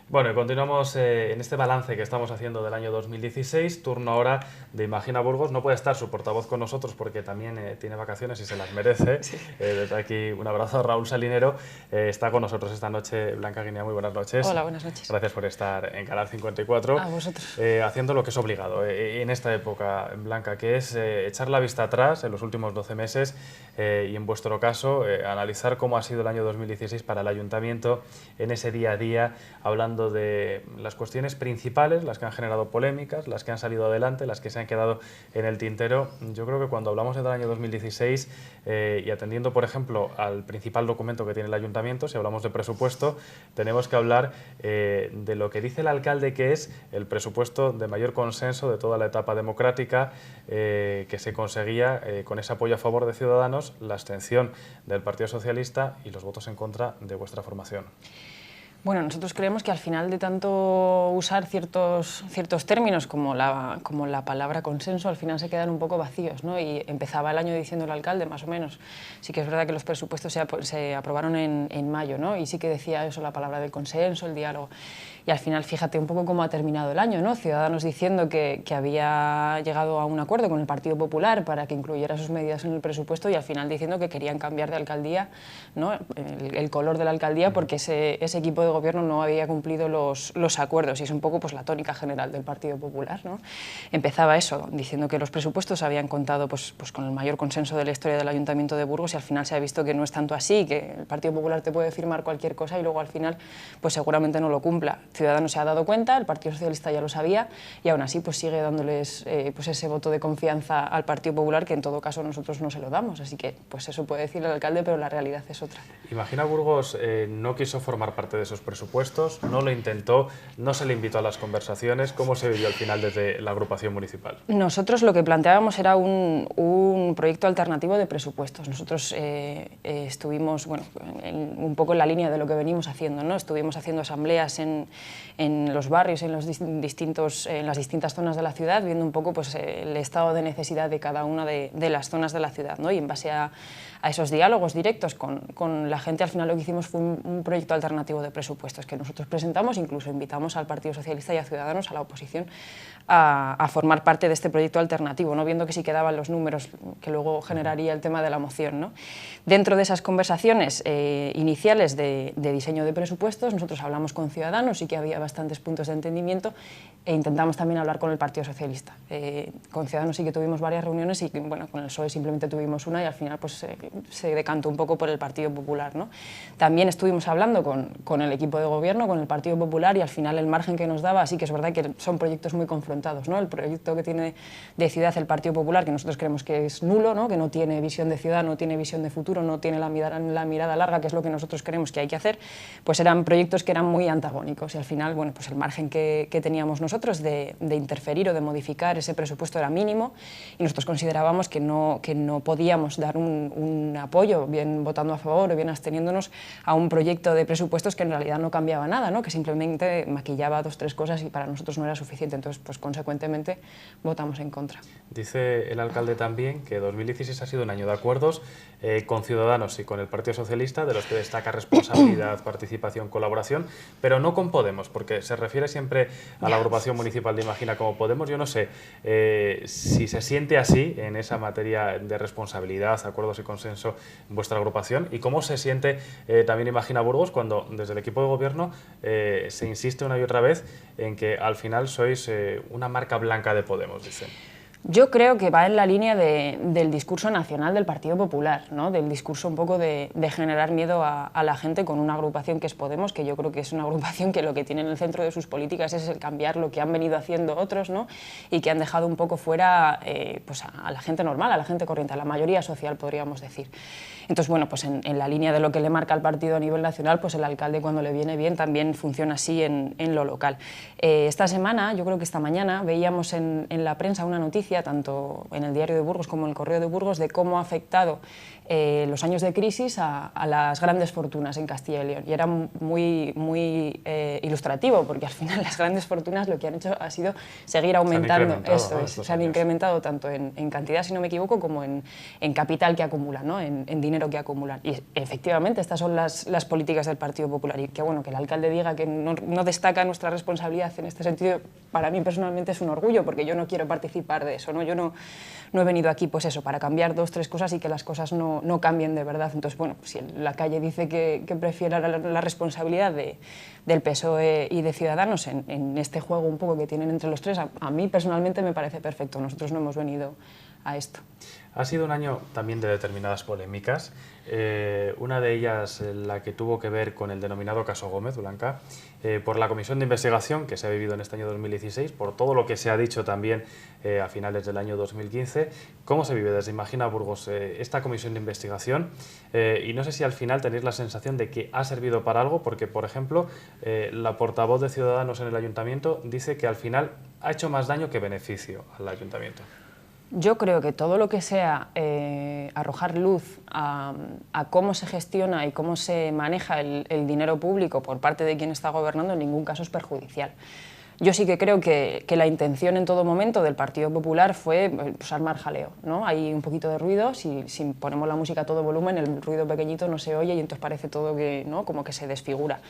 Bueno, y continuamos en este balance que estamos haciendo del año 2016. Turno ahora de Imagina Burgos. No puede estar su portavoz con nosotros porque también tiene vacaciones y se las merece. Sí. Desde aquí un abrazo a Raúl Salinero. Está con nosotros esta noche Blanca Guinea. Muy buenas noches. Hola, buenas noches. Gracias por estar en Canal 54. A vosotros. Haciendo lo que es obligado en esta época, Blanca, que es echar la vista atrás en los últimos 12 meses y en vuestro caso analizar cómo ha sido el año 2016 para el Ayuntamiento en ese día a día, hablando de las cuestiones principales, las que han generado polémicas, las que han salido adelante, las que se han quedado en el tintero. Yo creo que cuando hablamos del año 2016 y atendiendo, por ejemplo, al principal documento que tiene el Ayuntamiento, si hablamos de presupuesto, tenemos que hablar de lo que dice el alcalde que es el presupuesto de mayor consenso de toda la etapa democrática que se conseguía con ese apoyo a favor de Ciudadanos, la abstención del Partido Socialista y los votos en contra de vuestra formación. Bueno, nosotros creemos que al final de tanto usar ciertos términos como la palabra consenso, al final se quedan un poco vacíos, ¿no? Y empezaba el año diciendo el alcalde, más o menos. Sí que es verdad que los presupuestos se aprobaron en mayo, ¿no? Y sí que decía eso, la palabra del consenso, el diálogo. Y al final, fíjate un poco cómo ha terminado el año, ¿no? Ciudadanos diciendo que había llegado a un acuerdo con el Partido Popular para que incluyera sus medidas en el presupuesto y al final diciendo que querían cambiar de alcaldía, ¿no? El color de la alcaldía porque ese equipo de gobierno no había cumplido los acuerdos y es un poco pues, la tónica general del Partido Popular, ¿no? Empezaba eso, diciendo que los presupuestos habían contado pues con el mayor consenso de la historia del Ayuntamiento de Burgos y al final se ha visto que no es tanto así, que el Partido Popular te puede firmar cualquier cosa y luego al final pues seguramente no lo cumpla. Ciudadanos se ha dado cuenta, el Partido Socialista ya lo sabía y aún así pues sigue dándoles pues ese voto de confianza al Partido Popular que en todo caso nosotros no se lo damos, así que pues eso puede decir el alcalde, pero la realidad es otra. Imagina Burgos no quiso formar parte de esos presupuestos, no lo intentó, no se le invitó a las conversaciones. ¿Cómo se vivió al final desde la agrupación municipal? Nosotros lo que planteábamos era un proyecto alternativo de presupuestos. Nosotros estuvimos bueno, un poco en la línea de lo que venimos haciendo, ¿no? Estuvimos haciendo asambleas en los barrios, en las distintas zonas de la ciudad, viendo un poco pues, el estado de necesidad de cada una de las zonas de la ciudad, ¿no? Y en base a esos diálogos directos con la gente, al final lo que hicimos fue un proyecto alternativo de presupuestos que nosotros presentamos, incluso invitamos al Partido Socialista y a Ciudadanos, a la oposición, a formar parte de este proyecto alternativo, ¿no? Viendo que sí quedaban los números que luego generaría el tema de la moción, ¿no? Dentro de esas conversaciones iniciales de diseño de presupuestos, nosotros hablamos con Ciudadanos y que había bastantes puntos de entendimiento e intentamos también hablar con el Partido Socialista. Con Ciudadanos sí que tuvimos varias reuniones y bueno, con el PSOE simplemente tuvimos una y al final pues, se decantó un poco por el Partido Popular, ¿no? También estuvimos hablando con el equipo de gobierno, con el Partido Popular y al final el margen que nos daba, sí que es verdad que son proyectos muy confrontados, ¿no? El proyecto que tiene de ciudad el Partido Popular, que nosotros creemos que es nulo, ¿no? Que no tiene visión de ciudad, no tiene visión de futuro, no tiene la mirada larga, que es lo que nosotros creemos que hay que hacer, pues eran proyectos que eran muy antagónicos y al final, bueno, pues el margen que teníamos nosotros de interferir o de modificar ese presupuesto era mínimo y nosotros considerábamos que no podíamos dar un apoyo, bien votando a favor o bien absteniéndonos a un proyecto de presupuestos que en realidad no cambiaba nada, ¿no? Que simplemente maquillaba 2 o 3 cosas y para nosotros no era suficiente, entonces pues consecuentemente votamos en contra. Dice el alcalde también que 2016 ha sido un año de acuerdos con Ciudadanos y con el Partido Socialista, de los que destaca responsabilidad, participación, colaboración, pero no con Podemos, porque se refiere siempre a la agrupación municipal de Imagina como Podemos. Yo no sé si se siente así en esa materia de responsabilidad, acuerdos y consenso en vuestra agrupación y cómo se siente también Imagina Burgos cuando desde el equipo de gobierno se insiste una y otra vez en que al final sois una marca blanca de Podemos, dicen. Yo creo que va en la línea del discurso nacional del Partido Popular, ¿no? Del discurso un poco de generar miedo a la gente con una agrupación que es Podemos, que yo creo que es una agrupación que lo que tiene en el centro de sus políticas es el cambiar lo que han venido haciendo otros, ¿no? Y que han dejado un poco fuera pues a la gente normal, a la gente corriente, a la mayoría social, podríamos decir. Entonces, bueno, pues en la línea de lo que le marca al partido a nivel nacional, pues el alcalde cuando le viene bien también funciona así en lo local. Esta semana, yo creo que esta mañana, veíamos en la prensa una noticia, tanto en el Diario de Burgos como en el Correo de Burgos, de cómo ha afectado los años de crisis a las grandes fortunas en Castilla y León. Y era muy ilustrativo, porque al final las grandes fortunas lo que han hecho ha sido seguir aumentando. Se han incrementado tanto en cantidad, si no me equivoco, como en capital que acumulan, ¿no? en dinero que acumulan. Y efectivamente estas son las políticas del Partido Popular, y que bueno, que el alcalde diga que no destaca nuestra responsabilidad en este sentido, para mí personalmente es un orgullo, porque yo no quiero participar de eso, ¿no? Yo no he venido aquí pues eso, para cambiar 2 o 3 cosas y que las cosas no cambien de verdad. Entonces, bueno, si la calle dice que prefiere la responsabilidad del PSOE y de Ciudadanos en este juego un poco que tienen entre los tres, a mí personalmente me parece perfecto. Nosotros no hemos venido a esto. Ha sido un año también de determinadas polémicas, una de ellas la que tuvo que ver con el denominado caso Gómez, Blanca, por la comisión de investigación que se ha vivido en este año 2016, por todo lo que se ha dicho también a finales del año 2015. ¿Cómo se vive desde Imagina Burgos esta comisión de investigación? Y no sé si al final tenéis la sensación de que ha servido para algo, porque, por ejemplo, la portavoz de Ciudadanos en el Ayuntamiento dice que al final ha hecho más daño que beneficio al Ayuntamiento. Yo creo que todo lo que sea arrojar luz a cómo se gestiona y cómo se maneja el dinero público por parte de quien está gobernando en ningún caso es perjudicial. Yo sí que creo que la intención en todo momento del Partido Popular fue pues, armar jaleo, ¿no? Hay un poquito de ruido, si ponemos la música a todo volumen, el ruido pequeñito no se oye y entonces parece todo que, ¿no? como que se desfigura.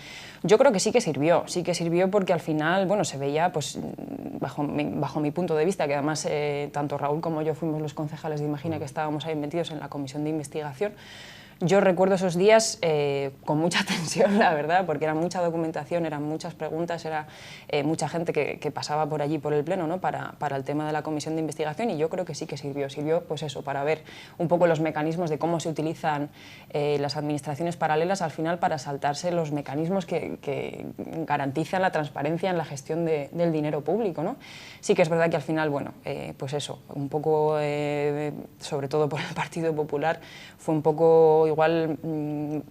Yo creo que sí que sirvió porque al final, bueno, se veía, pues, bajo mi punto de vista, que además tanto Raúl como yo fuimos los concejales de Imagina que estábamos ahí metidos en la comisión de investigación. Yo recuerdo esos días con mucha tensión, la verdad, porque era mucha documentación, eran muchas preguntas, era mucha gente que pasaba por allí, por el pleno, ¿no? para el tema de la comisión de investigación, y yo creo que sí que sirvió pues eso, para ver un poco los mecanismos de cómo se utilizan las administraciones paralelas al final para saltarse los mecanismos que garantizan la transparencia en la gestión del dinero público, ¿no? Sí que es verdad que al final, bueno, pues eso, un poco, sobre todo por el Partido Popular, fue un poco igual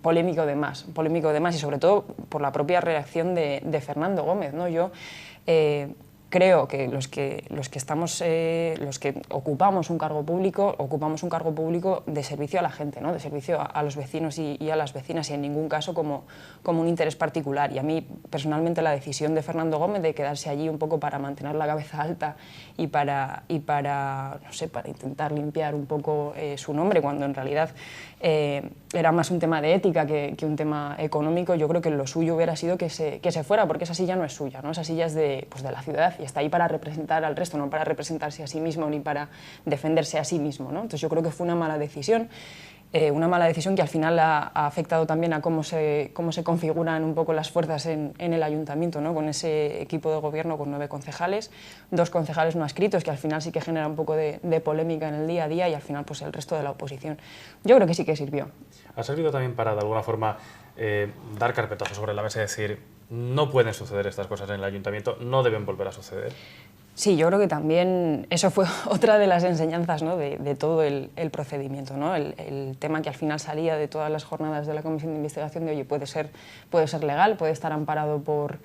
polémico de más y sobre todo por la propia reacción de Fernando Gómez, ¿no? Yo creo que los que ocupamos un cargo público de servicio a la gente, ¿no? De servicio a los vecinos y a las vecinas, y en ningún caso como un interés particular. Y a mí personalmente la decisión de Fernando Gómez de quedarse allí un poco para mantener la cabeza alta y para no sé, para intentar limpiar un poco su nombre, cuando en realidad era más un tema de ética que un tema económico, yo creo que lo suyo hubiera sido que se fuera, porque esa silla no es suya, ¿no? Esa silla es de la ciudad y está ahí para representar al resto, no para representarse a sí mismo ni para defenderse a sí mismo, ¿no? Entonces yo creo que fue una mala decisión que al final ha afectado también a cómo se configuran un poco las fuerzas en el ayuntamiento, ¿no? Con ese equipo de gobierno con 9 concejales, 2 concejales no adscritos, que al final sí que genera un poco de polémica en el día a día, y al final pues el resto de la oposición. Yo creo que sí que sirvió. ¿Ha servido también para, de alguna forma, dar carpetazo sobre la mesa y decir no pueden suceder estas cosas en el ayuntamiento, no deben volver a suceder? Sí, yo creo que también eso fue otra de las enseñanzas, ¿no? de todo el procedimiento, ¿no? El tema que al final salía de todas las jornadas de la comisión de investigación de, oye, puede ser legal, puede estar amparado por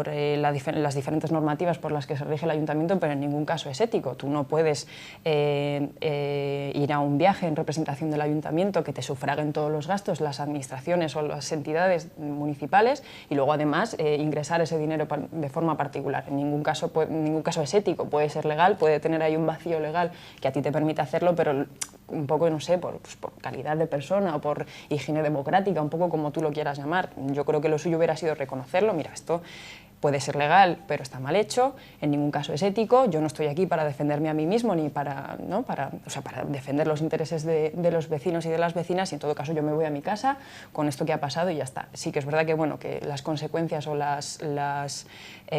las diferentes normativas por las que se rige el ayuntamiento, pero en ningún caso es ético. Tú no puedes ir a un viaje en representación del ayuntamiento, que te sufraguen todos los gastos, las administraciones o las entidades municipales, y luego además ingresar ese dinero de forma particular. En ningún caso es ético. Puede ser legal, puede tener ahí un vacío legal que a ti te permite hacerlo, pero un poco, no sé, por calidad de persona o por higiene democrática, un poco como tú lo quieras llamar. Yo creo que lo suyo hubiera sido reconocerlo. Mira, esto puede ser legal, pero está mal hecho, en ningún caso es ético, yo no estoy aquí para defenderme a mí mismo ni para defender los intereses de los vecinos y de las vecinas, y en todo caso yo me voy a mi casa con esto que ha pasado y ya está. Sí que es verdad que, bueno, que las consecuencias o las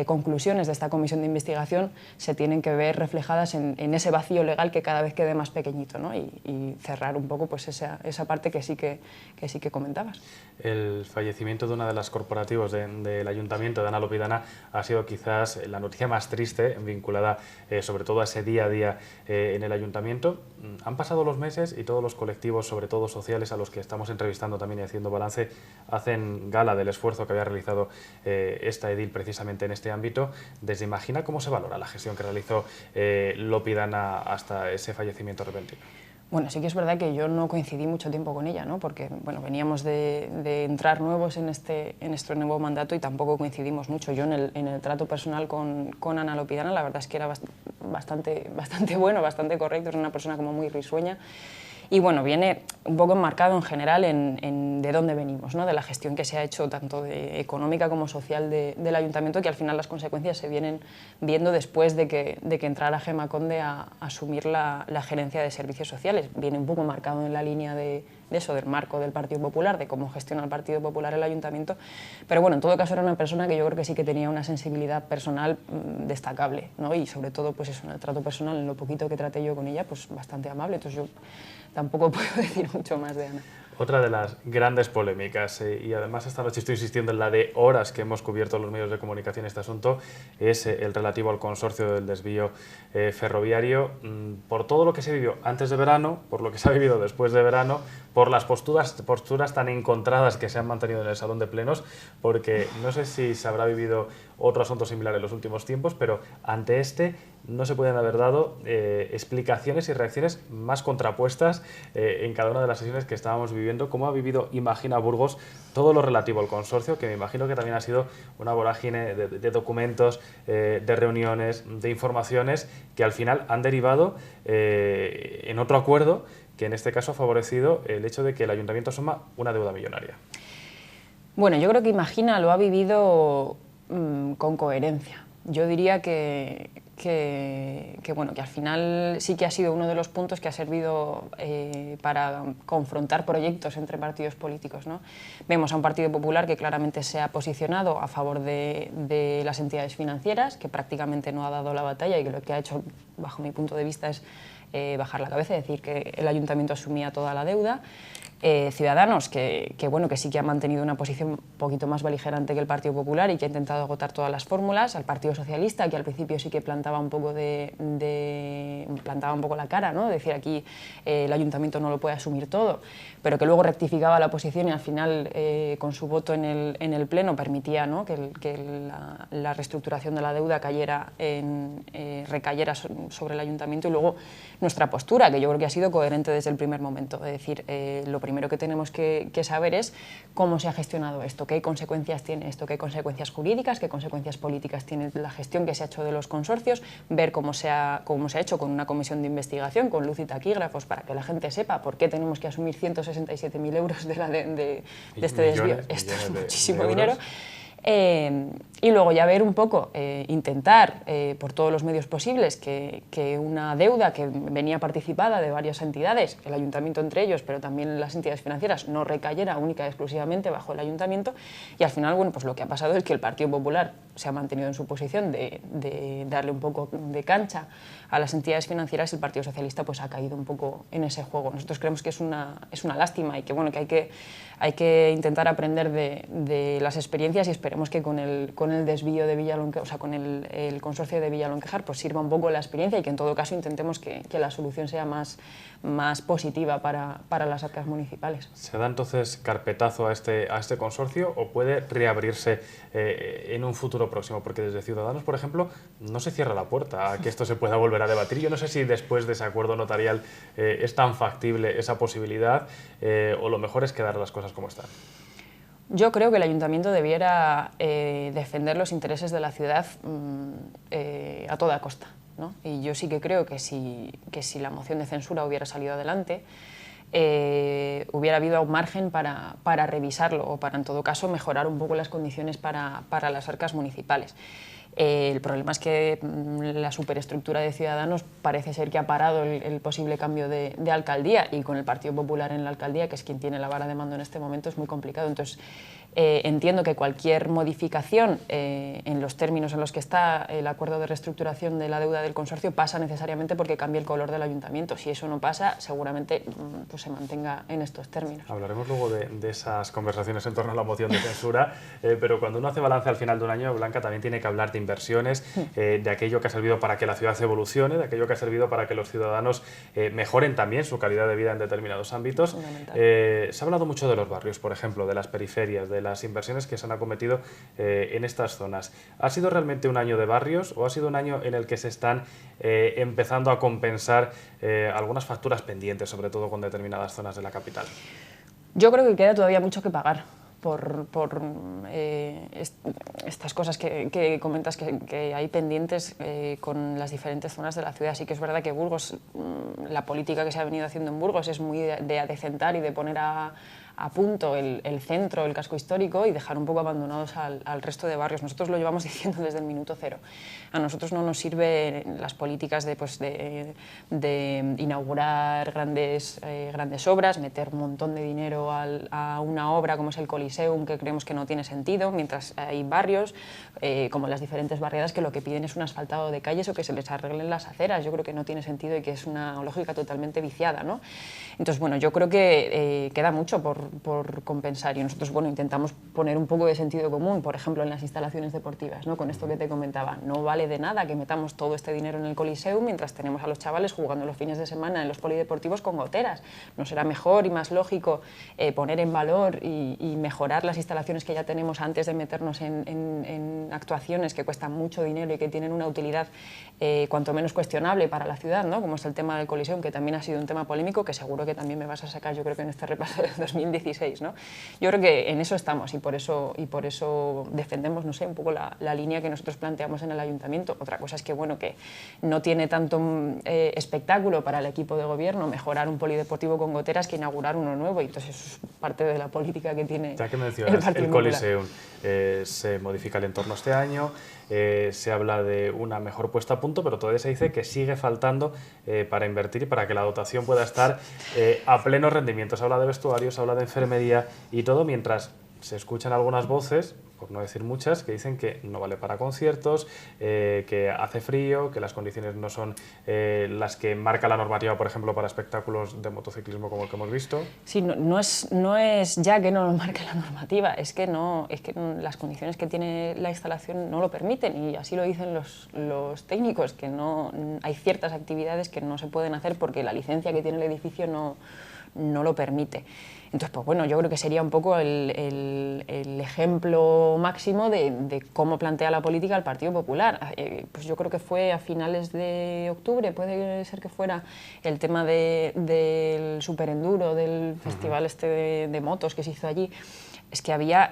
conclusiones de esta comisión de investigación se tienen que ver reflejadas en ese vacío legal que cada vez quede más pequeñito, ¿no? y cerrar un poco pues esa parte que sí que comentabas. El fallecimiento de una de las corporativos del ayuntamiento, de Ana Lopidana, ha sido quizás la noticia más triste vinculada sobre todo a ese día a día en el ayuntamiento. Han pasado los meses y todos los colectivos, sobre todo sociales, a los que estamos entrevistando también y haciendo balance, hacen gala del esfuerzo que había realizado esta edil precisamente en este ámbito. Desde Imagina, ¿cómo se valora la gestión que realizó Lopidana hasta ese fallecimiento repentino? Bueno, sí que es verdad que yo no coincidí mucho tiempo con ella, ¿no? Porque bueno, veníamos de entrar nuevos en este nuevo mandato y tampoco coincidimos mucho. Yo en el trato personal con Ana Lopidana, la verdad es que era bastante bueno, bastante correcto, era una persona como muy risueña. Y bueno, viene un poco enmarcado en general en de dónde venimos, ¿no? De la gestión que se ha hecho tanto económica como social del ayuntamiento, que al final las consecuencias se vienen viendo después de que entrara Gemma Conde a asumir la gerencia de servicios sociales. Viene un poco marcado en la línea de eso, del marco del Partido Popular, de cómo gestiona el Partido Popular el ayuntamiento, pero bueno, en todo caso era una persona que yo creo que sí que tenía una sensibilidad personal destacable, ¿no? Y sobre todo pues eso, en el trato personal, en lo poquito que traté yo con ella, pues bastante amable, entonces yo tampoco puedo decir mucho más de Ana. Otra de las grandes polémicas, y además esta noche estoy insistiendo en la de horas que hemos cubierto los medios de comunicación este asunto, es el relativo al consorcio del desvío ferroviario. Por todo lo que se vivió antes de verano, por lo que se ha vivido después de verano, por las posturas tan encontradas que se han mantenido en el salón de plenos, porque no sé si se habrá vivido otro asunto similar en los últimos tiempos, pero ante este no se pueden haber dado explicaciones y reacciones más contrapuestas en cada una de las sesiones que estábamos viviendo. ¿Cómo ha vivido Imagina Burgos todo lo relativo al consorcio? Que me imagino que también ha sido una vorágine de documentos, de reuniones, de informaciones que al final han derivado en otro acuerdo que en este caso ha favorecido el hecho de que el ayuntamiento asuma una deuda millonaria. Bueno, yo creo que Imagina lo ha vivido con coherencia. Yo diría bueno, que al final sí que ha sido uno de los puntos que ha servido para confrontar proyectos entre partidos políticos, ¿no? Vemos a un Partido Popular que claramente se ha posicionado a favor de las entidades financieras, que prácticamente no ha dado la batalla y que lo que ha hecho, bajo mi punto de vista, es bajar la cabeza y decir que el ayuntamiento asumía toda la deuda. Ciudadanos, que sí que ha mantenido una posición un poquito más beligerante que el Partido Popular y que ha intentado agotar todas las fórmulas, al Partido Socialista, que al principio sí que plantaba un poco la cara, ¿no? Decir aquí el ayuntamiento no lo puede asumir todo, pero que luego rectificaba la posición y al final con su voto en el Pleno permitía, ¿no? que la reestructuración de la deuda recayera sobre el ayuntamiento, y luego nuestra postura, que yo creo que ha sido coherente desde el primer momento, es decir, lo primero que tenemos que saber es cómo se ha gestionado esto, qué consecuencias tiene esto, qué consecuencias jurídicas, qué consecuencias políticas tiene la gestión que se ha hecho de los consorcios, ver cómo se ha hecho con una comisión de investigación, con luz y taquígrafos, para que la gente sepa por qué tenemos que asumir 167.000 euros de este desvío. Esto es muchísimo dinero. Y luego ya ver un poco, intentar por todos los medios posibles que una deuda que venía participada de varias entidades, el ayuntamiento entre ellos, pero también las entidades financieras, no recayera única y exclusivamente bajo el ayuntamiento, y al final, bueno, pues lo que ha pasado es que el Partido Popular se ha mantenido en su posición de darle un poco de cancha a las entidades financieras, y el Partido Socialista pues ha caído un poco en ese juego. Nosotros creemos que es una lástima y que, bueno, que hay que intentar aprender de las experiencias, y esperemos que con el desvío de Villalonquejar, o sea, con el consorcio de Villalonquejar, pues sirva un poco la experiencia, y que en todo caso intentemos que la solución sea más positiva para las arcas municipales. ¿Se da entonces carpetazo a este consorcio o puede reabrirse en un futuro próximo? Porque desde Ciudadanos, por ejemplo, no se cierra la puerta a que esto se pueda volver a debatir. Yo no sé si después de ese acuerdo notarial es tan factible esa posibilidad, o lo mejor es quedar las cosas como están. Yo creo que el ayuntamiento debiera defender los intereses de la ciudad a toda costa, ¿no? Y yo sí que creo que si la moción de censura hubiera salido adelante, hubiera habido un margen para revisarlo, o para, en todo caso, mejorar un poco las condiciones para las arcas municipales. El problema es que la superestructura de Ciudadanos parece ser que ha parado el posible cambio de alcaldía, y con el Partido Popular en la alcaldía, que es quien tiene la vara de mando en este momento, es muy complicado. Entonces, entiendo que cualquier modificación en los términos en los que está el acuerdo de reestructuración de la deuda del consorcio pasa necesariamente porque cambie el color del ayuntamiento. Si eso no pasa, seguramente pues se mantenga en estos términos. Hablaremos luego de esas conversaciones en torno a la moción de censura, pero cuando uno hace balance al final de un año, Blanca, también tiene que hablar de inversiones, de aquello que ha servido para que la ciudad evolucione, de aquello que ha servido para que los ciudadanos mejoren también su calidad de vida en determinados ámbitos. Se ha hablado mucho de los barrios, por ejemplo, de las periferias, de las inversiones que se han acometido en estas zonas. ¿Ha sido realmente un año de barrios o ha sido un año en el que se están empezando a compensar algunas facturas pendientes, sobre todo con determinadas zonas de la capital? Yo creo que queda todavía mucho que pagar por estas cosas que comentas que hay pendientes con las diferentes zonas de la ciudad. Sí que es verdad que Burgos, la política que se ha venido haciendo en Burgos es muy de adecentar y de poner a punto el centro, el casco histórico, y dejar un poco abandonados al resto de barrios. Nosotros lo llevamos diciendo desde el minuto cero. A nosotros no nos sirven las políticas de inaugurar grandes obras, meter un montón de dinero a una obra como es el Coliseum, que creemos que no tiene sentido, mientras hay barrios como las diferentes barriadas que lo que piden es un asfaltado de calles o que se les arreglen las aceras. Yo creo que no tiene sentido y que es una lógica totalmente viciada, ¿no? Entonces, bueno, yo creo que queda mucho por compensar, y nosotros, bueno, intentamos poner un poco de sentido común, por ejemplo, en las instalaciones deportivas, ¿no? Con esto que te comentaba, no vale de nada que metamos todo este dinero en el Coliseum mientras tenemos a los chavales jugando los fines de semana en los polideportivos con goteras. ¿No será mejor y más lógico poner en valor y mejorar las instalaciones que ya tenemos antes de meternos en actuaciones que cuestan mucho dinero y que tienen una utilidad cuanto menos cuestionable para la ciudad, ¿no? Como es el tema del Coliseum, que también ha sido un tema polémico, que seguro que también me vas a sacar, yo creo que en este repaso de 2016, ¿no? Yo creo que en eso estamos y por eso defendemos, no sé, un poco la línea que nosotros planteamos en el ayuntamiento. Otra cosa es que, bueno, que no tiene tanto espectáculo para el equipo de gobierno mejorar un polideportivo con goteras que inaugurar uno nuevo, y entonces eso es parte de la política que tiene ya que mencionas el Coliseum, se modifica el entorno este año, se habla de una mejor puesta a punto, pero todavía se dice que sigue faltando para invertir y para que la dotación pueda estar a pleno rendimiento. Se habla de vestuarios, se habla de enfermería y todo, mientras se escuchan algunas voces, por no decir muchas, que dicen que no vale para conciertos, que hace frío, que las condiciones no son las que marca la normativa, por ejemplo, para espectáculos de motociclismo como el que hemos visto. Sí, no es ya que no lo marque la normativa, es que las condiciones que tiene la instalación no lo permiten, y así lo dicen los técnicos, que no hay ciertas actividades que no se pueden hacer porque la licencia que tiene el edificio no lo permite. Entonces, pues bueno, yo creo que sería un poco el ejemplo máximo de cómo plantea la política el Partido Popular. Pues yo creo que fue a finales de octubre, puede ser que fuera, el tema del superenduro, del festival de motos que se hizo allí. Es que había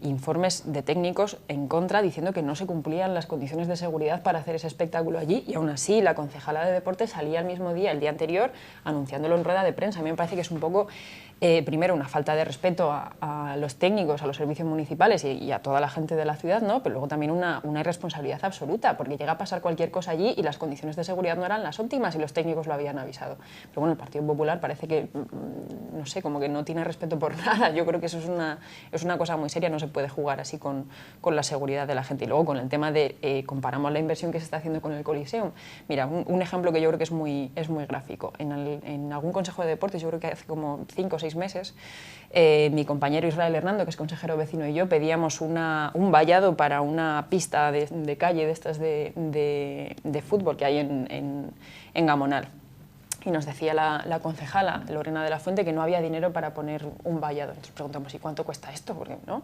informes de técnicos en contra diciendo que no se cumplían las condiciones de seguridad para hacer ese espectáculo allí, y aún así la concejala de deporte salía el mismo día, el día anterior, anunciándolo en rueda de prensa. A mí me parece que es un poco, primero, una falta de respeto a los técnicos, a los servicios municipales y a toda la gente de la ciudad, ¿no? Pero luego también una irresponsabilidad absoluta, porque llega a pasar cualquier cosa allí y las condiciones de seguridad no eran las óptimas y los técnicos lo habían avisado. Pero bueno, el Partido Popular parece que, no sé, como que no tiene respeto por nada. Yo creo que eso es una cosa muy seria, no se puede jugar así con la seguridad de la gente. Y luego con el tema de, comparamos la inversión que se está haciendo con el Coliseum. Mira, un ejemplo que yo creo que es muy gráfico. En algún consejo de deportes, yo creo que hace como 5 o 6 meses, mi compañero Israel Hernando, que es consejero vecino, y yo pedíamos un vallado para una pista de calle de estas de fútbol que hay en Gamonal. Y nos decía la concejala Lorena de la Fuente que no había dinero para poner un vallado. Entonces preguntamos, ¿y cuánto cuesta esto? Porque, ¿no?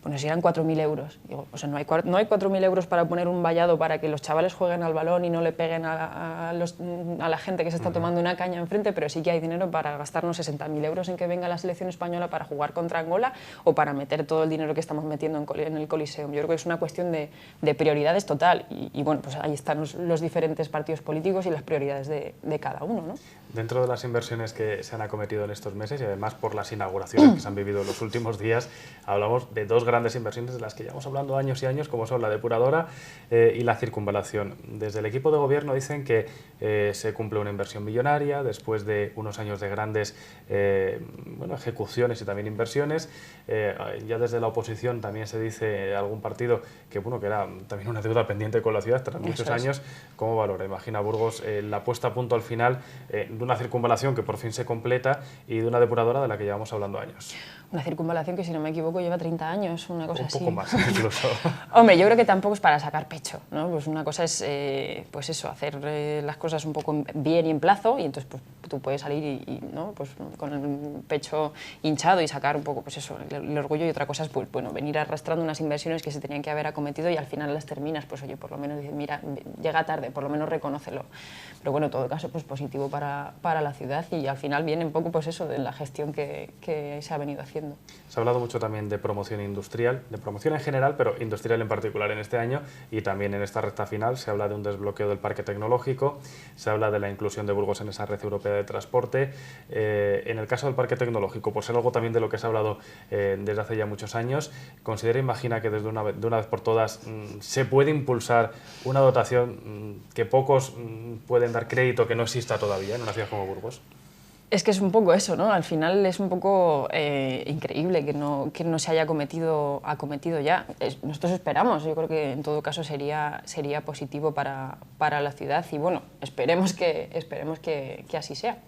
Pues nos eran 4.000 euros. Digo, o sea, no hay 4.000 euros para poner un vallado para que los chavales jueguen al balón y no le peguen a la gente que se está tomando una caña enfrente, pero sí que hay dinero para gastarnos 60.000 euros en que venga la selección española para jugar contra Angola o para meter todo el dinero que estamos metiendo en el Coliseum. Yo creo que es una cuestión de prioridades total y bueno, pues ahí están los diferentes partidos políticos y las prioridades de cada uno, ¿no? Dentro de las inversiones que se han acometido en estos meses y además por las inauguraciones que se han vivido en los últimos días, hablamos de dos grandes inversiones de las que llevamos hablando años y años, como son la depuradora y la circunvalación. Desde el equipo de gobierno dicen que se cumple una inversión millonaria después de unos años de grandes ejecuciones y también inversiones. Ya desde la oposición también se dice algún partido que era también una deuda pendiente con la ciudad tras muchos años. ¿Cómo valora? Imagina Burgos la puesta a punto al final de una circunvalación que por fin se completa y de una depuradora de la que llevamos hablando años. Una circunvalación que, si no me equivoco, lleva 30 años, una cosa así. Un poco más, incluso. Hombre, yo creo que tampoco es para sacar pecho, ¿no? Pues una cosa es, pues eso, hacer las cosas un poco bien y en plazo, y entonces pues, tú puedes salir ¿no? Pues con el pecho hinchado y sacar un poco, pues eso, el orgullo, y otra cosa es, pues bueno, venir arrastrando unas inversiones que se tenían que haber acometido y al final las terminas, pues oye, por lo menos dices, mira, llega tarde, por lo menos reconócelo. Pero bueno, en todo caso, pues positivo para la ciudad, y al final viene un poco, pues eso, de la gestión que se ha venido haciendo. Se ha hablado mucho también de promoción industrial, de promoción en general, pero industrial en particular en este año, y también en esta recta final se habla de un desbloqueo del parque tecnológico, se habla de la inclusión de Burgos en esa red europea de transporte. En el caso del parque tecnológico, por ser algo también de lo que se ha hablado desde hace ya muchos años, ¿considera, imagina que de una vez por todas se puede impulsar una dotación que pocos pueden dar crédito que no exista todavía en una ciudad como Burgos? Es que es un poco eso, ¿no? Al final es un poco increíble que no se haya acometido ya. Nosotros esperamos, yo creo que en todo caso sería positivo para la ciudad, y bueno, esperemos que así sea.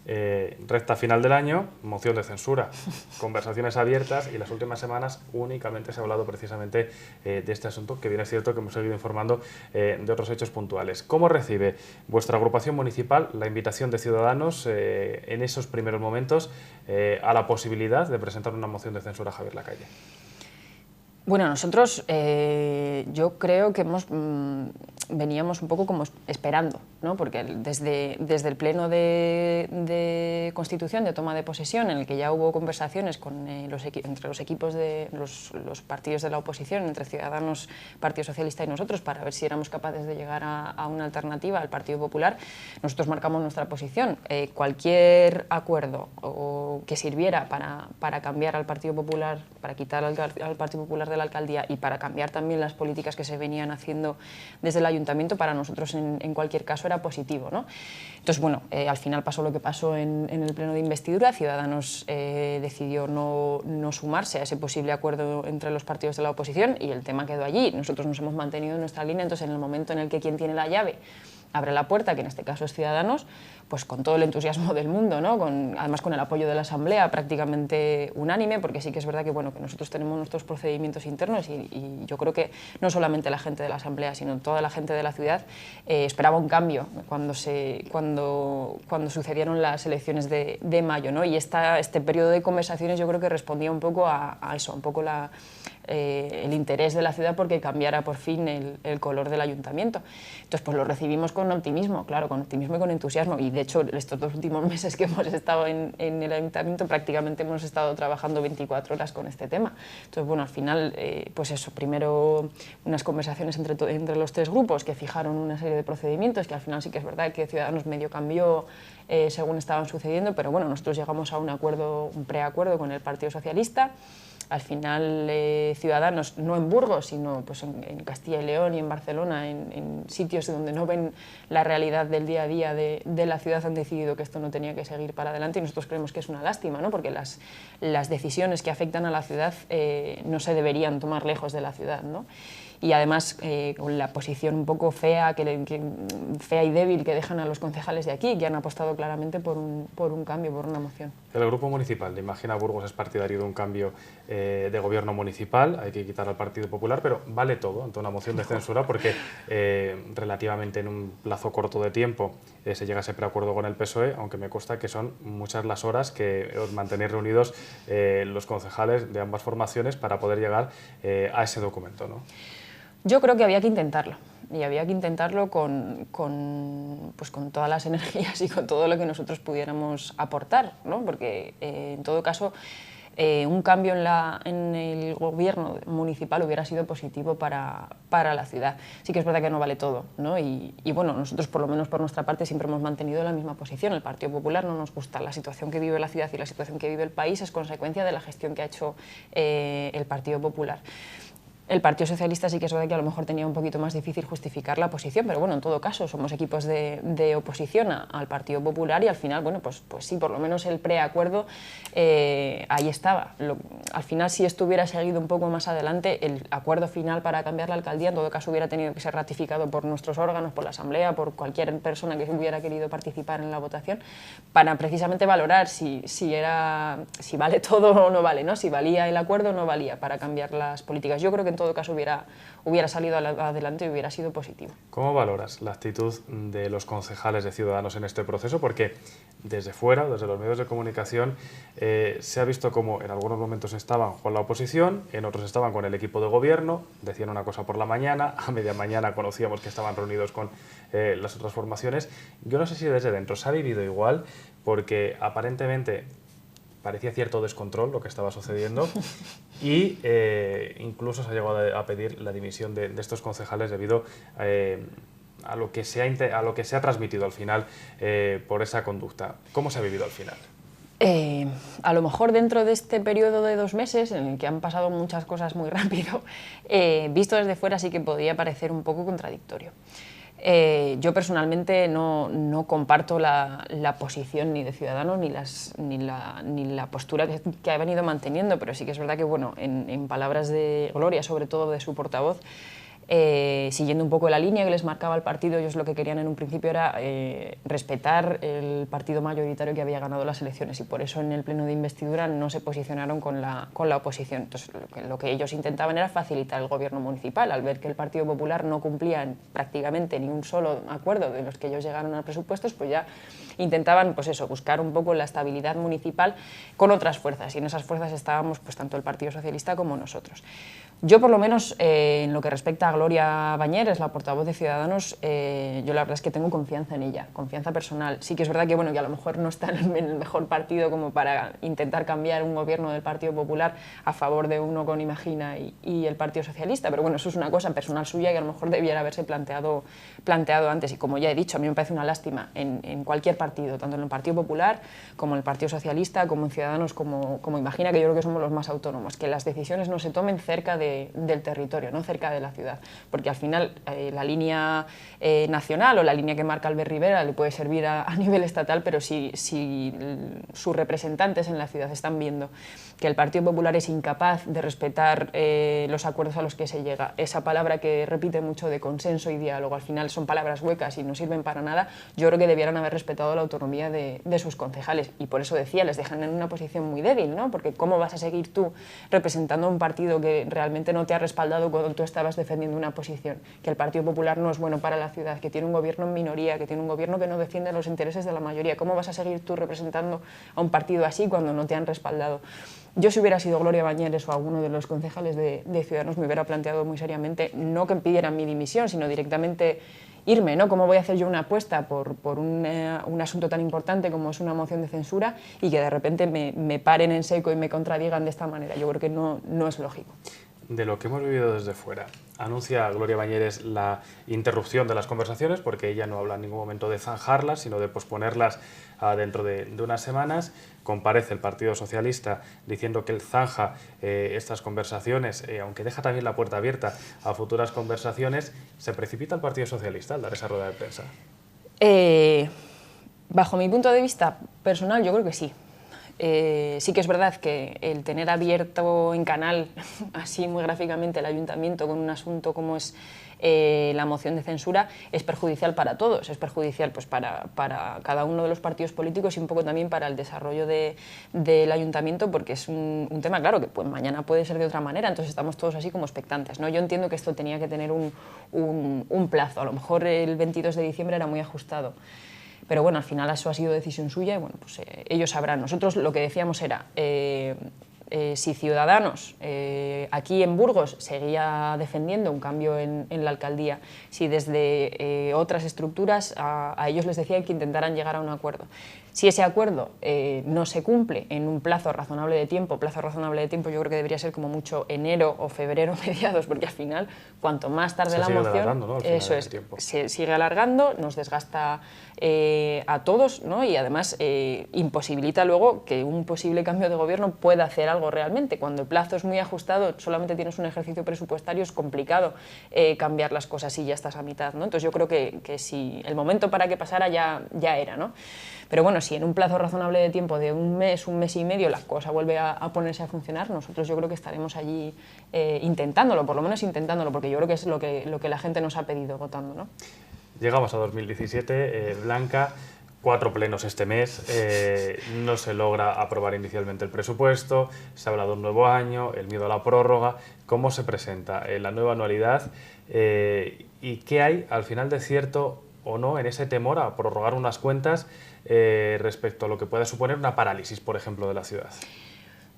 Recta final del año, moción de censura, conversaciones abiertas, y las últimas semanas únicamente se ha hablado precisamente de este asunto, que bien es cierto que hemos seguido informando de otros hechos puntuales. ¿Cómo recibe vuestra agrupación municipal la invitación de Ciudadanos en esos primeros momentos a la posibilidad de presentar una moción de censura a Javier Lacalle? Bueno, nosotros yo creo que veníamos un poco como esperando, ¿no? Porque desde el pleno de Constitución, de toma de posesión, en el que ya hubo conversaciones entre los equipos de los partidos de la oposición, entre Ciudadanos, Partido Socialista y nosotros, para ver si éramos capaces de llegar a una alternativa al Partido Popular, nosotros marcamos nuestra posición. Cualquier acuerdo que sirviera para cambiar al Partido Popular, para quitar al Partido Popular de la alcaldía y para cambiar también las políticas que se venían haciendo desde el ayuntamiento, para nosotros en cualquier caso era positivo, ¿no? Entonces, bueno, al final pasó lo que pasó en el pleno de investidura. Ciudadanos decidió no sumarse a ese posible acuerdo entre los partidos de la oposición, y el tema quedó allí. Nosotros nos hemos mantenido en nuestra línea. Entonces, en el momento en el que quien tiene la llave abre la puerta, que en este caso es Ciudadanos, pues con todo el entusiasmo del mundo, ¿no? Además con el apoyo de la Asamblea prácticamente unánime, porque sí que es verdad que, bueno, que nosotros tenemos nuestros procedimientos internos, y yo creo que no solamente la gente de la Asamblea, sino toda la gente de la ciudad esperaba un cambio cuando sucedieron las elecciones de mayo, ¿no? Y este periodo de conversaciones yo creo que respondía un poco a eso, un poco el interés de la ciudad porque cambiara por fin el color del ayuntamiento. Entonces, pues lo recibimos con optimismo, claro, con optimismo y con entusiasmo, y de hecho estos 2 últimos meses que hemos estado en el ayuntamiento prácticamente hemos estado trabajando 24 horas con este tema. Entonces, bueno, al final, pues eso, primero unas conversaciones entre los 3 grupos que fijaron una serie de procedimientos que al final sí que es verdad que Ciudadanos medio cambió según estaban sucediendo, pero bueno, nosotros llegamos a un preacuerdo con el Partido Socialista. Al final, Ciudadanos, no en Burgos, sino pues en Castilla y León y en Barcelona, en sitios donde no ven la realidad del día a día de la ciudad, han decidido que esto no tenía que seguir para adelante, y nosotros creemos que es una lástima, ¿no? Porque las decisiones que afectan a la ciudad no se deberían tomar lejos de la ciudad, ¿no? Y además con la posición un poco fea y débil que dejan a los concejales de aquí, que han apostado claramente por un cambio, por una moción. El grupo municipal de Imagina Burgos es partidario de un cambio de gobierno municipal, hay que quitar al Partido Popular, pero vale todo ante una moción de censura, porque relativamente en un plazo corto de tiempo se llega a ese preacuerdo con el PSOE, aunque me consta que son muchas las horas que os mantenéis reunidos los concejales de ambas formaciones para poder llegar a ese documento, ¿no? Yo creo que había que intentarlo, y había que intentarlo con todas las energías y con todo lo que nosotros pudiéramos aportar, ¿no? Porque en todo caso un cambio en el gobierno municipal hubiera sido positivo para la ciudad. Sí que es verdad que no vale todo, ¿no? Y bueno, nosotros por lo menos por nuestra parte siempre hemos mantenido la misma posición. El Partido Popular no nos gusta. La situación que vive la ciudad y la situación que vive el país es consecuencia de la gestión que ha hecho el Partido Popular. El Partido Socialista sí que es verdad que a lo mejor tenía un poquito más difícil justificar la posición, pero bueno, en todo caso somos equipos de oposición al Partido Popular y al final, bueno, pues sí, por lo menos el preacuerdo ahí estaba. Al final, si esto hubiera seguido un poco más adelante, el acuerdo final para cambiar la alcaldía en todo caso hubiera tenido que ser ratificado por nuestros órganos, por la Asamblea, por cualquier persona que hubiera querido participar en la votación, para precisamente valorar si vale todo o no vale, ¿no? Si valía el acuerdo o no valía para cambiar las políticas. Yo creo que en todo caso hubiera salido adelante y hubiera sido positivo. ¿Cómo valoras la actitud de los concejales de Ciudadanos en este proceso? Porque desde fuera, desde los medios de comunicación, se ha visto como en algunos momentos estaban con la oposición, en otros estaban con el equipo de gobierno, decían una cosa por la mañana, a media mañana conocíamos que estaban reunidos con las otras formaciones. Yo no sé si desde dentro se ha vivido igual, porque aparentemente parecía cierto descontrol lo que estaba sucediendo y incluso se ha llegado a pedir la dimisión de estos concejales debido a lo que se ha transmitido al final por esa conducta. ¿Cómo se ha vivido al final? A lo mejor dentro de este periodo de 2 meses, en el que han pasado muchas cosas muy rápido, visto desde fuera sí que podría parecer un poco contradictorio. Yo personalmente no comparto la posición ni de Ciudadanos ni la postura que ha venido manteniendo, pero sí que es verdad que, bueno, en palabras de Gloria, sobre todo de su portavoz, siguiendo un poco la línea que les marcaba el partido, ellos lo que querían en un principio era respetar el partido mayoritario que había ganado las elecciones y por eso en el pleno de investidura no se posicionaron con la oposición. Entonces lo que ellos intentaban era facilitar el gobierno municipal al ver que el Partido Popular no cumplía prácticamente ni un solo acuerdo de los que ellos llegaron a presupuestos, pues ya intentaban pues eso, buscar un poco la estabilidad municipal con otras fuerzas y en esas fuerzas estábamos pues tanto el Partido Socialista como nosotros. Yo, por lo menos, en lo que respecta a Gloria Bañeres, la portavoz de Ciudadanos, yo la verdad es que tengo confianza en ella, confianza personal. Sí que es verdad que, bueno, que a lo mejor no está en el mejor partido como para intentar cambiar un gobierno del Partido Popular a favor de uno con Imagina y el Partido Socialista, pero bueno, eso es una cosa personal suya que a lo mejor debiera haberse planteado antes. Y como ya he dicho, a mí me parece una lástima en cualquier partido, tanto en el Partido Popular como en el Partido Socialista, como en Ciudadanos, como Imagina, que yo creo que somos los más autónomos, que las decisiones no se tomen cerca del territorio, no cerca de la ciudad, porque al final la línea nacional o la línea que marca Albert Rivera le puede servir a nivel estatal, pero si sus representantes en la ciudad están viendo que el Partido Popular es incapaz de respetar los acuerdos a los que se llega, esa palabra que repite mucho de consenso y diálogo, al final son palabras huecas y no sirven para nada, yo creo que debieran haber respetado la autonomía de sus concejales y por eso decía, les dejan en una posición muy débil, ¿no? Porque ¿cómo vas a seguir tú representando a un partido que realmente no te ha respaldado cuando tú estabas defendiendo una posición, que el Partido Popular no es bueno para la ciudad, que tiene un gobierno en minoría, que tiene un gobierno que no defiende los intereses de la mayoría? ¿Cómo vas a seguir tú representando a un partido así cuando no te han respaldado? Yo, si hubiera sido Gloria Bañeres o alguno de los concejales de Ciudadanos, me hubiera planteado muy seriamente, no que pidieran mi dimisión, sino directamente irme, ¿no? ¿Cómo voy a hacer yo una apuesta por un asunto tan importante como es una moción de censura y que de repente me paren en seco y me contradigan de esta manera? Yo creo que no es lógico. De lo que hemos vivido desde fuera, anuncia Gloria Bañeres la interrupción de las conversaciones porque ella no habla en ningún momento de zanjarlas, sino de posponerlas dentro de unas semanas. Comparece el Partido Socialista diciendo que él zanja estas conversaciones, aunque deja también la puerta abierta a futuras conversaciones. ¿Se precipita el Partido Socialista al dar esa rueda de prensa? Bajo mi punto de vista personal, yo creo que sí. Sí que es verdad que el tener abierto en canal, así muy gráficamente, el ayuntamiento con un asunto como es la moción de censura es perjudicial para todos, es perjudicial pues, para cada uno de los partidos políticos y un poco también para el desarrollo del ayuntamiento, porque es un tema, claro, que pues, mañana puede ser de otra manera, entonces estamos todos así como expectantes, ¿no? Yo entiendo que esto tenía que tener un plazo, a lo mejor el 22 de diciembre era muy ajustado. Pero bueno, al final eso ha sido decisión suya y bueno, pues ellos sabrán. Nosotros lo que decíamos era, si Ciudadanos aquí en Burgos seguía defendiendo un cambio en la alcaldía, si desde otras estructuras a ellos les decían que intentaran llegar a un acuerdo. Si ese acuerdo no se cumple en un plazo razonable de tiempo yo creo que debería ser como mucho enero o febrero mediados, porque al final, cuanto más tarde la moción, ¿no? Eso es, se sigue alargando, nos desgasta a todos, ¿no? Y además imposibilita luego que un posible cambio de gobierno pueda hacer algo algo realmente. Cuando el plazo es muy ajustado, solamente tienes un ejercicio presupuestario, es complicado cambiar las cosas si ya estás a mitad, ¿no? Entonces yo creo que si el momento para que pasara ya era, ¿no? Pero bueno, si en un plazo razonable de tiempo de un mes y medio, la cosa vuelve a ponerse a funcionar, nosotros yo creo que estaremos allí intentándolo, por lo menos intentándolo, porque yo creo que es lo que la gente nos ha pedido votando, ¿no? Llegamos a 2017, Blanca, 4 plenos este mes, no se logra aprobar inicialmente el presupuesto, se habla de un nuevo año, el miedo a la prórroga. ¿Cómo se presenta la nueva anualidad y qué hay al final de cierto o no en ese temor a prorrogar unas cuentas respecto a lo que pueda suponer una parálisis, por ejemplo, de la ciudad?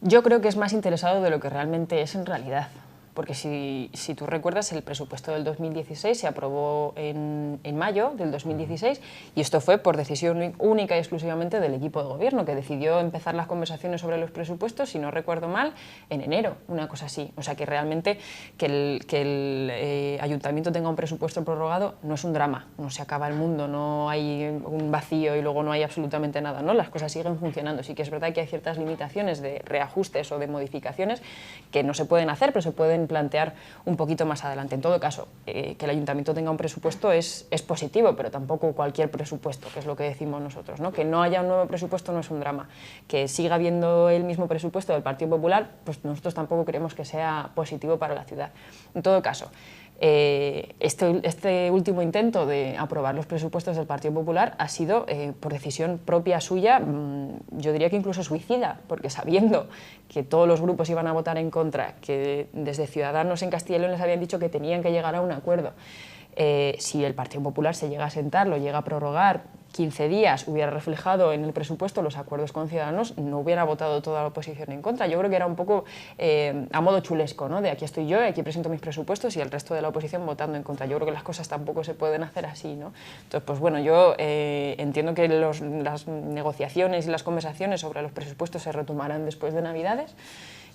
Yo creo que es más interesado de lo que realmente es en realidad. Porque si tú recuerdas, el presupuesto del 2016 se aprobó en mayo del 2016 y esto fue por decisión única y exclusivamente del equipo de gobierno, que decidió empezar las conversaciones sobre los presupuestos, si no recuerdo mal, en enero, una cosa así. O sea que realmente que el ayuntamiento tenga un presupuesto prorrogado no es un drama, no se acaba el mundo, no hay un vacío y luego no hay absolutamente nada, ¿no? Las cosas siguen funcionando. Sí que es verdad que hay ciertas limitaciones de reajustes o de modificaciones que no se pueden hacer, pero se pueden plantear un poquito más adelante. En todo caso, que el ayuntamiento tenga un presupuesto es positivo, pero tampoco cualquier presupuesto, que es lo que decimos nosotros, ¿no? Que no haya un nuevo presupuesto no es un drama. Que siga habiendo el mismo presupuesto del Partido Popular, pues nosotros tampoco creemos que sea positivo para la ciudad. En todo caso, este último intento de aprobar los presupuestos del Partido Popular ha sido por decisión propia suya, yo diría que incluso suicida, porque sabiendo que todos los grupos iban a votar en contra, que desde Ciudadanos en Castilla y León les habían dicho que tenían que llegar a un acuerdo, si el Partido Popular se llega a sentar, lo llega a prorrogar 15 días, hubiera reflejado en el presupuesto los acuerdos con Ciudadanos, no hubiera votado toda la oposición en contra. Yo creo que era un poco a modo chulesco, ¿no? De aquí estoy yo, aquí presento mis presupuestos y el resto de la oposición votando en contra. Yo creo que las cosas tampoco se pueden hacer así, ¿no? Entonces, pues bueno, yo entiendo que las negociaciones y las conversaciones sobre los presupuestos se retomarán después de Navidades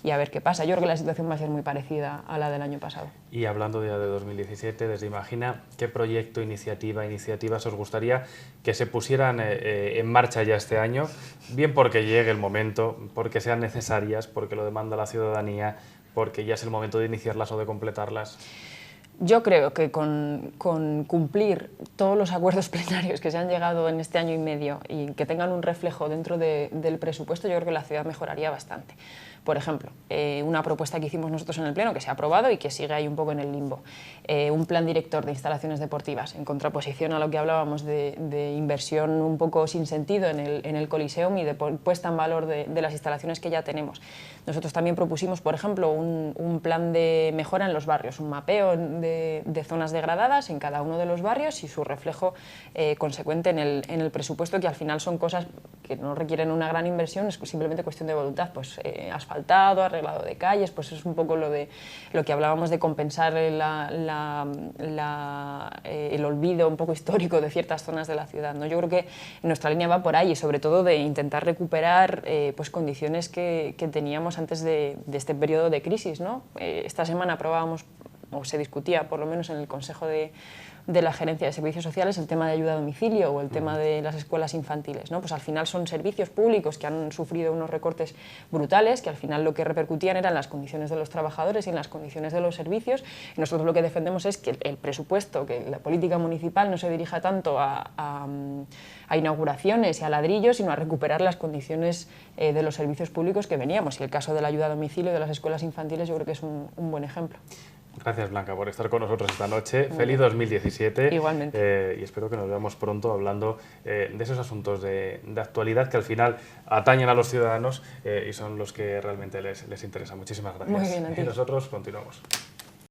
y a ver qué pasa. Yo creo que la situación va a ser muy parecida a la del año pasado. Y hablando ya de 2017, desde Imagina, ¿qué proyecto, iniciativas os gustaría que se pusieran en marcha ya este año? Bien porque llegue el momento, porque sean necesarias, porque lo demanda la ciudadanía, porque ya es el momento de iniciarlas o de completarlas. Yo creo que con cumplir todos los acuerdos plenarios que se han llegado en este año y medio y que tengan un reflejo dentro del presupuesto, yo creo que la ciudad mejoraría bastante. Por ejemplo, una propuesta que hicimos nosotros en el Pleno, que se ha aprobado y que sigue ahí un poco en el limbo, un plan director de instalaciones deportivas, en contraposición a lo que hablábamos de inversión un poco sin sentido en el Coliseum y de puesta en valor de las instalaciones que ya tenemos. Nosotros también propusimos, por ejemplo, un plan de mejora en los barrios, un mapeo de zonas degradadas en cada uno de los barrios y su reflejo consecuente en el presupuesto, que al final son cosas que no requieren una gran inversión, es simplemente cuestión de voluntad, pues asfaltado, arreglado de calles, pues es un poco lo que hablábamos de compensar el olvido un poco histórico de ciertas zonas de la ciudad, ¿no? Yo creo que nuestra línea va por ahí y sobre todo de intentar recuperar pues condiciones que teníamos antes de este periodo de crisis, ¿no? Esta semana aprobábamos, o se discutía por lo menos en el Consejo de la Gerencia de Servicios Sociales, el tema de ayuda a domicilio o el tema de las escuelas infantiles, ¿no? Pues al final son servicios públicos que han sufrido unos recortes brutales, que al final lo que repercutían eran las condiciones de los trabajadores y en las condiciones de los servicios. Y nosotros lo que defendemos es que el presupuesto, que la política municipal no se dirija tanto a inauguraciones y a ladrillos, sino a recuperar las condiciones de los servicios públicos que veníamos. Y el caso de la ayuda a domicilio y de las escuelas infantiles yo creo que es un buen ejemplo. Gracias, Blanca, por estar con nosotros esta noche. Feliz 2017. Igualmente. Y espero que nos veamos pronto hablando de esos asuntos de actualidad que al final atañen a los ciudadanos y son los que realmente les interesan. Muchísimas gracias. Muy bien, a ti. Y nosotros continuamos.